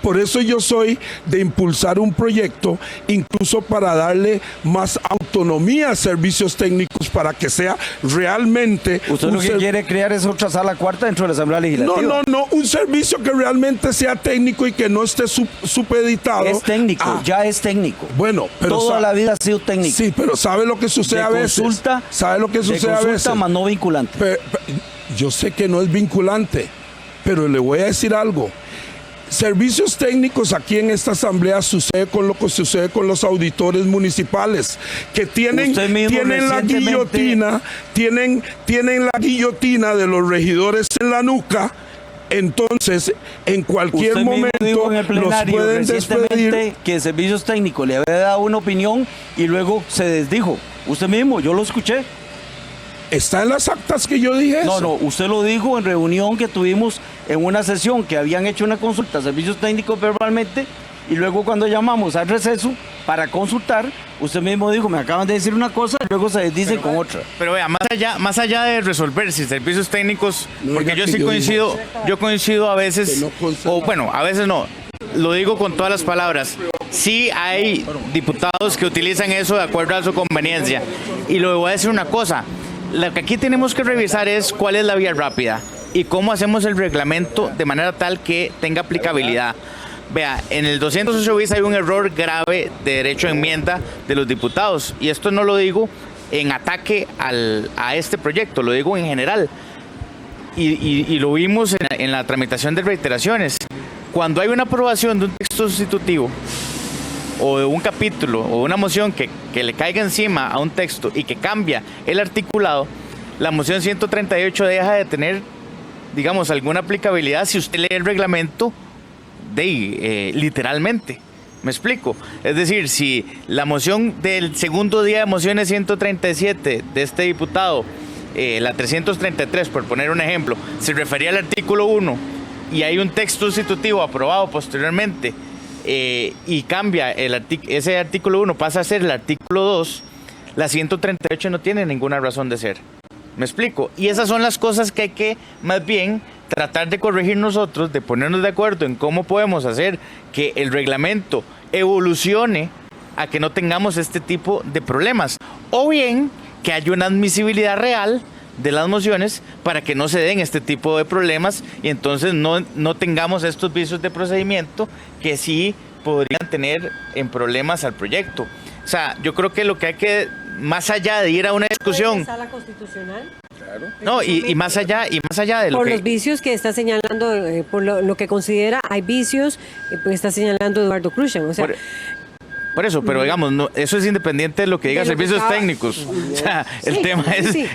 Speaker 2: Por eso yo soy de impulsar un proyecto, incluso para darle más autonomía a servicios técnicos, para que sea realmente...
Speaker 5: ¿Usted lo que quiere crear es otra sala cuarta dentro de la Asamblea Legislativa?
Speaker 2: No, un servicio que realmente sea técnico y que no esté supeditado.
Speaker 5: Es técnico, ya es técnico.
Speaker 2: Bueno, pero...
Speaker 5: Toda la vida ha sido técnico.
Speaker 2: Sí, pero ¿sabe lo que sucede a veces? ¿Sabe lo que sucede a veces?
Speaker 5: Más no vinculante.
Speaker 2: Yo sé que no es vinculante, pero le voy a decir algo. Servicios técnicos aquí en esta asamblea sucede con lo que sucede con los auditores municipales, que tienen la guillotina, tienen la guillotina de los regidores en la nuca. Entonces, en cualquier momento
Speaker 5: dijo en el plenario,
Speaker 2: los pueden despedir.
Speaker 5: Que Servicios Técnicos le había dado una opinión y luego se desdijo. Usted mismo, yo lo escuché.
Speaker 2: ¿Está en las actas que yo dije eso?
Speaker 5: No, usted lo dijo en reunión que tuvimos en una sesión que habían hecho una consulta a servicios técnicos verbalmente, y luego cuando llamamos al receso para consultar, usted mismo dijo, me acaban de decir una cosa y luego se desdicen con otra.
Speaker 4: Pero vea, más allá de resolver si servicios técnicos, porque yo sí coincido a veces, a veces no, lo digo con todas las palabras. Sí hay diputados que utilizan eso de acuerdo a su conveniencia. Y le voy a decir una cosa. Lo que aquí tenemos que revisar es cuál es la vía rápida y cómo hacemos el reglamento de manera tal que tenga aplicabilidad. Vea, en el 208 bis hay un error grave de derecho a enmienda de los diputados, y esto no lo digo en ataque a este proyecto, lo digo en general. Y lo vimos en la tramitación de reiteraciones. Cuando hay una aprobación de un texto sustitutivo o de un capítulo o una moción que le caiga encima a un texto y que cambia el articulado, la moción 138 deja de tener, digamos, alguna aplicabilidad si usted lee el reglamento literalmente. ¿Me explico? Es decir, si la moción del segundo día de mociones 137 de este diputado, la 333, por poner un ejemplo, se refería al artículo 1 y hay un texto sustitutivo aprobado posteriormente y cambia ese artículo 1, pasa a ser el artículo 2, la 138 no tiene ninguna razón de ser. ¿Me explico? Y esas son las cosas que hay que, más bien, tratar de corregir nosotros, de ponernos de acuerdo en cómo podemos hacer que el reglamento evolucione a que no tengamos este tipo de problemas. O bien, que haya una admisibilidad real de las mociones para que no se den este tipo de problemas y entonces no tengamos estos vicios de procedimiento que sí podrían tener en problemas al proyecto. O sea, yo creo que lo que hay que, más allá de ir a una discusión...
Speaker 1: ¿Sala constitucional?
Speaker 2: Claro.
Speaker 4: No, y más allá de lo
Speaker 1: por
Speaker 4: que...
Speaker 1: los vicios que está señalando, por lo que considera hay vicios, pues está señalando Eduardo Cruzan. O sea,
Speaker 4: Por eso, pero digamos, no, eso es independiente de lo que diga
Speaker 1: de lo que
Speaker 4: servicios
Speaker 1: estaba-
Speaker 4: técnicos. O sea,
Speaker 1: Sí,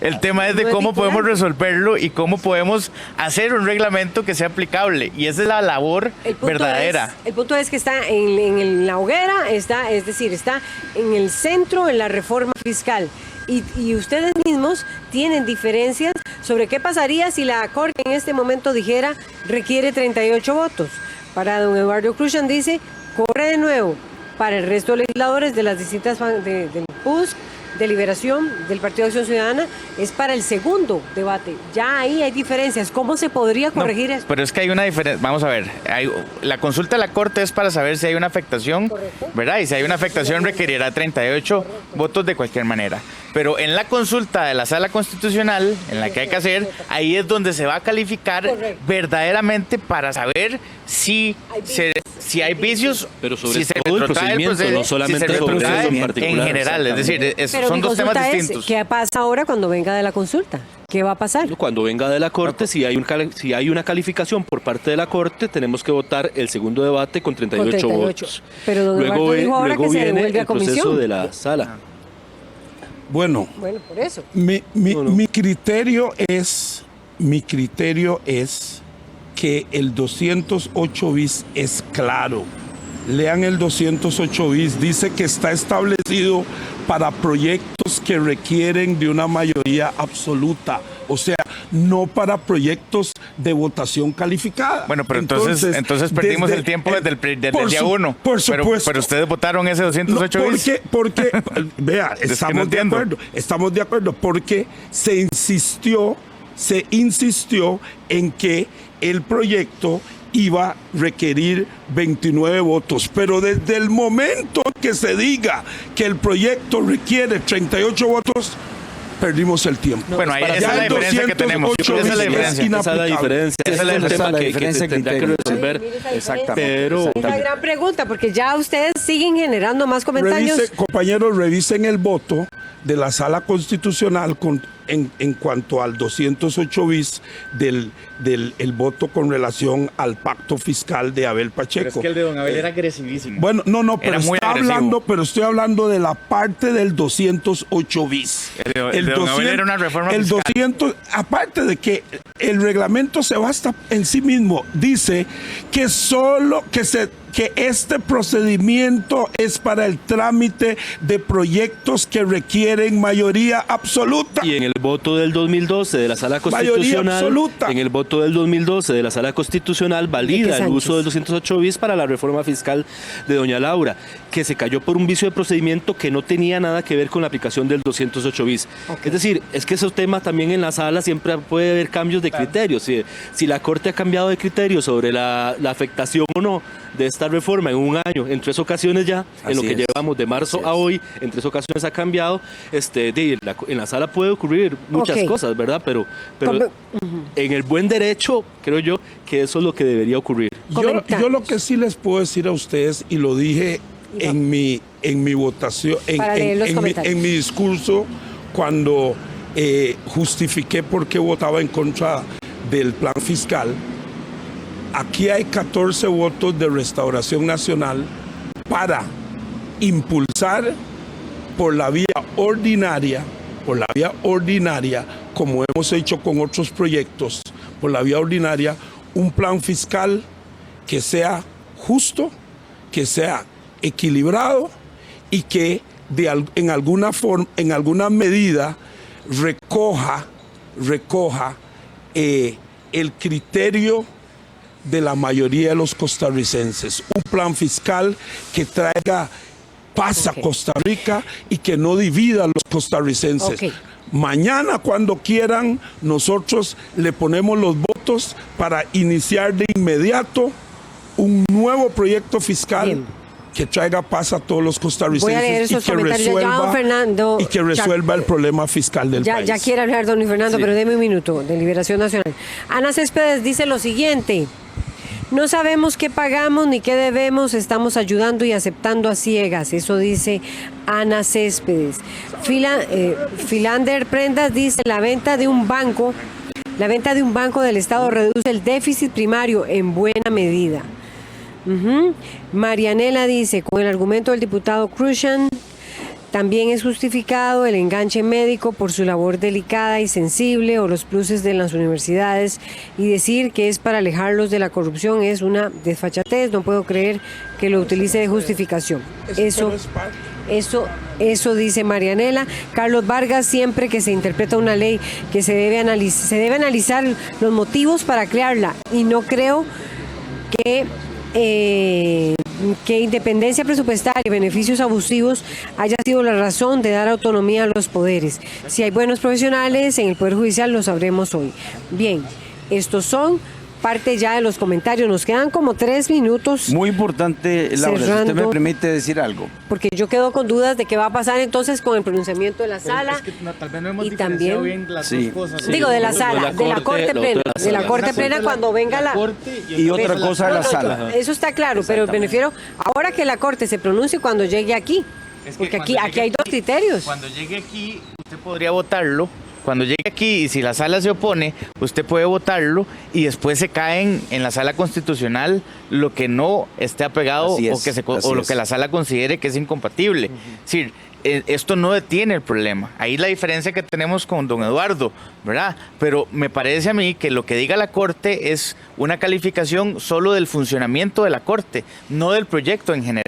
Speaker 4: el tema es de
Speaker 1: no es
Speaker 4: cómo podemos
Speaker 1: vinculante.
Speaker 4: resolverlo y cómo podemos hacer un reglamento que sea aplicable. Y esa es la labor verdadera.
Speaker 1: El punto es que está en la hoguera, es decir, está en el centro en la reforma fiscal. Y ustedes mismos tienen diferencias sobre qué pasaría si la Corte en este momento dijera requiere 38 votos. Para don Eduardo Cruzan dice, corre de nuevo. Para el resto de legisladores de las distintas del PUSC, de Liberación, del Partido de Acción Ciudadana, es para el segundo debate. Ya ahí hay diferencias. ¿Cómo se podría corregir
Speaker 4: No,
Speaker 1: esto?
Speaker 4: pero es que hay una diferencia. Vamos a ver, la consulta de la Corte es para saber si hay una afectación,
Speaker 1: Correcto.
Speaker 4: ¿verdad? Y si hay una afectación requerirá 38 votos de cualquier manera. Pero en la consulta de la Sala Constitucional, en la que hay que hacer, ahí es donde se va a calificar
Speaker 1: Correcto.
Speaker 4: verdaderamente para saber si hay vicios,
Speaker 3: Pero sobre
Speaker 4: si se
Speaker 3: todo el
Speaker 4: retrotrae
Speaker 3: procedimiento, no solamente
Speaker 4: si se
Speaker 3: sobre
Speaker 4: retrotrae
Speaker 3: eso en particular.
Speaker 4: general. Es decir,
Speaker 1: Pero
Speaker 4: son
Speaker 1: mi
Speaker 4: dos temas
Speaker 1: consulta
Speaker 4: distintos.
Speaker 1: es, ¿qué pasa ahora cuando venga de la consulta? ¿Qué va a pasar?
Speaker 3: Cuando venga de la Corte, si hay una calificación por parte de la Corte, tenemos que votar el segundo debate con 38,
Speaker 1: 38.
Speaker 3: votos.
Speaker 1: Pero don Eduardo dijo ahora que se
Speaker 3: viene
Speaker 1: devuelve a
Speaker 3: el proceso
Speaker 1: comisión.
Speaker 3: de la sala.
Speaker 2: Bueno,
Speaker 1: Bueno, por eso.
Speaker 2: mi criterio es que el 208 bis es claro. Lean el 208 bis, dice que está establecido para proyectos que requieren de una mayoría absoluta, o sea, no para proyectos de votación calificada.
Speaker 4: Bueno, pero entonces perdimos el tiempo desde el día 1.
Speaker 2: Por supuesto.
Speaker 4: Pero ustedes votaron ese 208
Speaker 2: No,
Speaker 4: bis.
Speaker 2: porque vea,
Speaker 4: que no
Speaker 2: estamos de acuerdo, porque se insistió en que el proyecto iba a requerir 29 votos, pero desde el momento que se diga que el proyecto requiere 38 votos, perdimos el tiempo.
Speaker 4: Bueno, ahí
Speaker 3: para
Speaker 4: esa es la
Speaker 2: el
Speaker 4: diferencia que tenemos.
Speaker 2: 208
Speaker 4: Esa es la
Speaker 2: es
Speaker 4: diferencia.
Speaker 3: Esa es la diferencia. Ese es el
Speaker 5: Esa es
Speaker 3: tema
Speaker 5: la
Speaker 3: que
Speaker 5: diferencia
Speaker 3: se
Speaker 5: de
Speaker 3: tendrá que
Speaker 5: criterio.
Speaker 3: resolver.
Speaker 1: Mire esa
Speaker 5: Exactamente.
Speaker 3: Pero
Speaker 1: Es la gran pregunta, porque ya ustedes siguen generando más comentarios.
Speaker 2: Compañeros, revisen el voto de la Sala Constitucional en cuanto al 208 bis del el voto con relación al pacto fiscal de Abel Pacheco.
Speaker 4: el de Don Abel era agresivísimo.
Speaker 2: Bueno, no, pero
Speaker 4: Era muy agresivo.
Speaker 2: estoy hablando de la parte del 208 bis.
Speaker 4: El de Don Abel era una reforma fiscal.
Speaker 2: 200, aparte de que el reglamento se basta en sí mismo, dice que que este procedimiento es para el trámite de proyectos que requieren mayoría absoluta.
Speaker 3: Y en el voto del 2012 de la Sala
Speaker 2: Mayoría
Speaker 3: Constitucional,
Speaker 2: absoluta.
Speaker 3: en el voto del 2012 de la Sala Constitucional valida el
Speaker 1: Sánchez.
Speaker 3: uso del 208 bis para la reforma fiscal de doña Laura, que se cayó por un vicio de procedimiento que no tenía nada que ver con la aplicación del 208 bis. Es decir, es que esos temas también en la sala siempre puede haber cambios de criterios. Si la Corte ha cambiado de criterio sobre la afectación o no de esta reforma en un año, en 3 ocasiones ya, en lo
Speaker 5: Así
Speaker 3: que
Speaker 5: es.
Speaker 3: llevamos de marzo a hoy, en 3 ocasiones ha cambiado, en la sala puede ocurrir muchas
Speaker 1: Ok.
Speaker 3: cosas, ¿verdad? Pero
Speaker 1: Como-
Speaker 3: en el buen derecho, creo yo, que eso es lo que debería ocurrir.
Speaker 2: Yo lo que sí les puedo decir a ustedes, y lo dije en mi votación,
Speaker 1: Para leer los comentarios.
Speaker 2: en mi discurso, cuando justifiqué por qué votaba en contra del plan fiscal, aquí hay 14 votos de Restauración Nacional para impulsar por la vía ordinaria, como hemos hecho con otros proyectos, por la vía ordinaria, un plan fiscal que sea justo, que sea equilibrado y que en alguna medida recoja el criterio de la mayoría de los costarricenses. Un plan fiscal que traiga paz a Costa Rica y que no divida a los costarricenses. Mañana, cuando quieran, nosotros le ponemos los votos para iniciar de inmediato un nuevo proyecto fiscal. Bien. Que traiga paz a todos los costarricenses y que resuelva el problema fiscal del país.
Speaker 1: Ya quiere hablar don Fernando, sí. Pero deme un minuto, de Liberación Nacional. Ana Céspedes dice lo siguiente: no sabemos qué pagamos ni qué debemos, estamos ayudando y aceptando a ciegas. Eso dice Ana Céspedes. Philander Prendas dice: la venta de un banco del Estado reduce el déficit primario en buena medida. Marianela dice: con el argumento del diputado Krushan, también es justificado el enganche médico por su labor delicada y sensible o los pluses de las universidades, y decir que es para alejarlos de la corrupción es una desfachatez. No puedo creer que lo utilice de justificación. Eso dice Marianela. Carlos Vargas: siempre que se interpreta una ley que se debe analizar los motivos para crearla, y no creo que independencia presupuestaria y beneficios abusivos haya sido la razón de dar autonomía a los poderes. Si hay buenos profesionales en el Poder Judicial, lo sabremos hoy. Bien, estos son parte ya de los comentarios. Nos quedan como 3 minutos.
Speaker 5: Muy importante, Laura, cerrando, si usted me permite decir algo.
Speaker 1: Porque yo quedo con dudas de qué va a pasar entonces con el pronunciamiento de la sala. Es que
Speaker 4: tal vez no hemos diferenciado bien las dos cosas.
Speaker 1: Sí. Digo, de la sala, de la Corte Plena. De la Corte Plena cuando venga la...
Speaker 5: Y otra cosa de la sala.
Speaker 1: Eso está claro, pero me refiero ahora que la Corte se pronuncie cuando llegue aquí. Porque aquí hay dos criterios.
Speaker 4: Cuando llegue aquí, usted podría votarlo. Cuando llegue aquí, y si la sala se opone, usted puede votarlo y después se caen en la sala constitucional lo que no esté apegado o lo que la sala considere que es incompatible. Es decir, esto no detiene el problema. Ahí la diferencia que tenemos con don Eduardo, ¿verdad? Pero me parece a mí que lo que diga la Corte es una calificación solo del funcionamiento de la Corte, no del proyecto en general.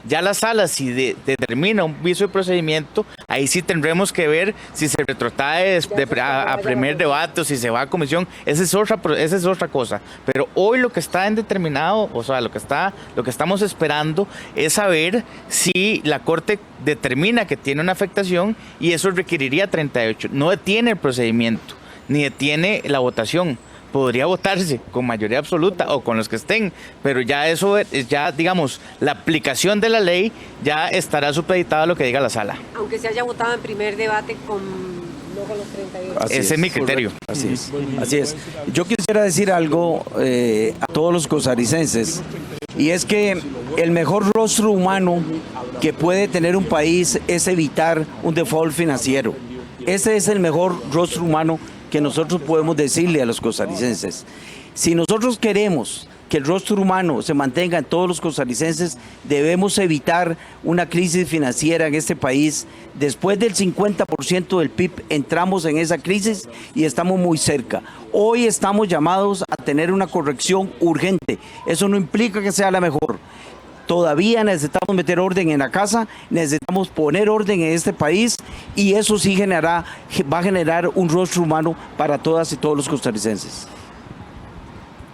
Speaker 4: Ya la sala, si determina un vicio de procedimiento, ahí sí tendremos que ver si se retrotrae a primer debate o si se va a comisión. Esa es otra cosa. Pero hoy lo que está indeterminado, o sea, lo que estamos esperando es saber si la Corte determina que tiene una afectación, y eso requeriría 38. No detiene el procedimiento, ni detiene la votación. Podría votarse con mayoría absoluta o con los que estén, pero ya eso es, ya digamos, la aplicación de la ley ya estará supeditada a lo que diga la sala.
Speaker 1: Aunque se haya votado en primer debate no con los 38.
Speaker 4: Ese es mi criterio.
Speaker 5: Así es. Yo quisiera decir algo a todos los costarricenses, y es que el mejor rostro humano que puede tener un país es evitar un default financiero. Ese es el mejor rostro humano que nosotros podemos decirle a los costarricenses. Si nosotros queremos que el rostro humano se mantenga en todos los costarricenses, debemos evitar una crisis financiera en este país. Después del 50% del PIB entramos en esa crisis y estamos muy cerca. Hoy estamos llamados a tener una corrección urgente. Eso no implica que sea la mejor. Todavía necesitamos meter orden en la casa, necesitamos poner orden en este país, y eso sí va a generar un rostro humano para todas y todos los costarricenses.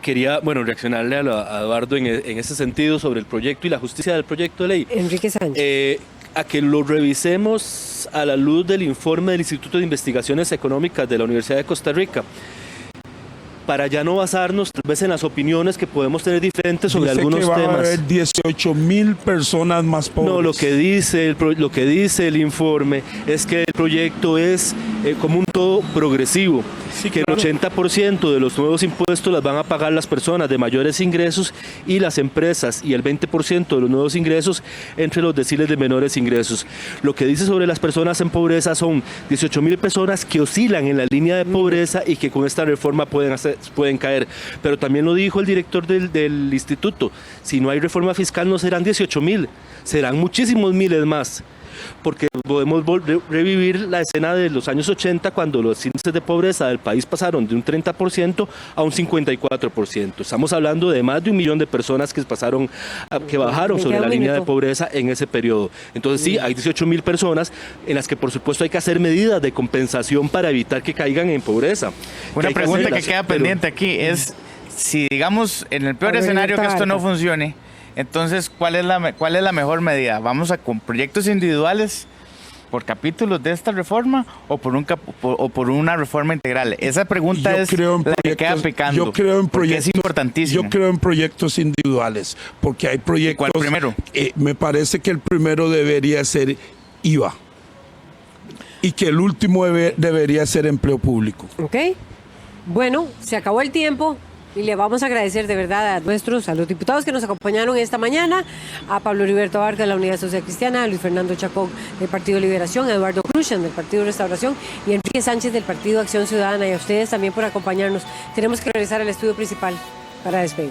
Speaker 3: Quería, reaccionarle a Eduardo en ese sentido sobre el proyecto y la justicia del proyecto de ley.
Speaker 1: Enrique Sánchez.
Speaker 3: A que lo revisemos a la luz del informe del Instituto de Investigaciones Económicas de la Universidad de Costa Rica, para ya no basarnos tal vez en las opiniones que podemos tener diferentes sobre algunos temas.
Speaker 2: Va a haber 18,000 personas más pobres.
Speaker 3: No, lo que dice el informe es que el proyecto es como un todo progresivo, sí, que claro, el 80% de los nuevos impuestos las van a pagar las personas de mayores ingresos y las empresas, y el 20% de los nuevos ingresos entre los deciles de menores ingresos. Lo que dice sobre las personas en pobreza son 18,000 personas que oscilan en la línea de pobreza y que con esta reforma pueden caer. Pero también lo dijo el director del instituto: si no hay reforma fiscal no serán 18,000, serán muchísimos miles más. porque podemos revivir la escena de los años 80, cuando los índices de pobreza del país pasaron de un 30% a un 54%. Estamos hablando de más de 1 millón de personas que bajaron sobre la línea de pobreza en ese periodo. Entonces sí, hay 18.000 personas en las que por supuesto hay que hacer medidas de compensación para evitar que caigan en pobreza.
Speaker 4: Una pregunta que queda pendiente aquí es, si digamos en el peor escenario que esto no funcione, entonces ¿cuál es la mejor medida? ¿Vamos con proyectos individuales por capítulos de esta reforma o por una reforma integral? Esa pregunta es la que queda picando.
Speaker 2: Yo creo en proyectos,
Speaker 4: es importantísimo.
Speaker 2: Yo creo en proyectos individuales, porque hay proyectos.
Speaker 4: ¿Cuál primero?
Speaker 2: Me parece que el primero debería ser IVA y que el último debería ser empleo público.
Speaker 1: Ok. Bueno, se acabó el tiempo. Y le vamos a agradecer de verdad a los diputados que nos acompañaron esta mañana, a Pablo Heriberto Vargas de la Unidad Social Cristiana, a Luis Fernando Chacón del Partido Liberación, a Eduardo Cruzan del Partido Restauración y a Enrique Sánchez del Partido Acción Ciudadana, y a ustedes también por acompañarnos. Tenemos que regresar al estudio principal para despedir.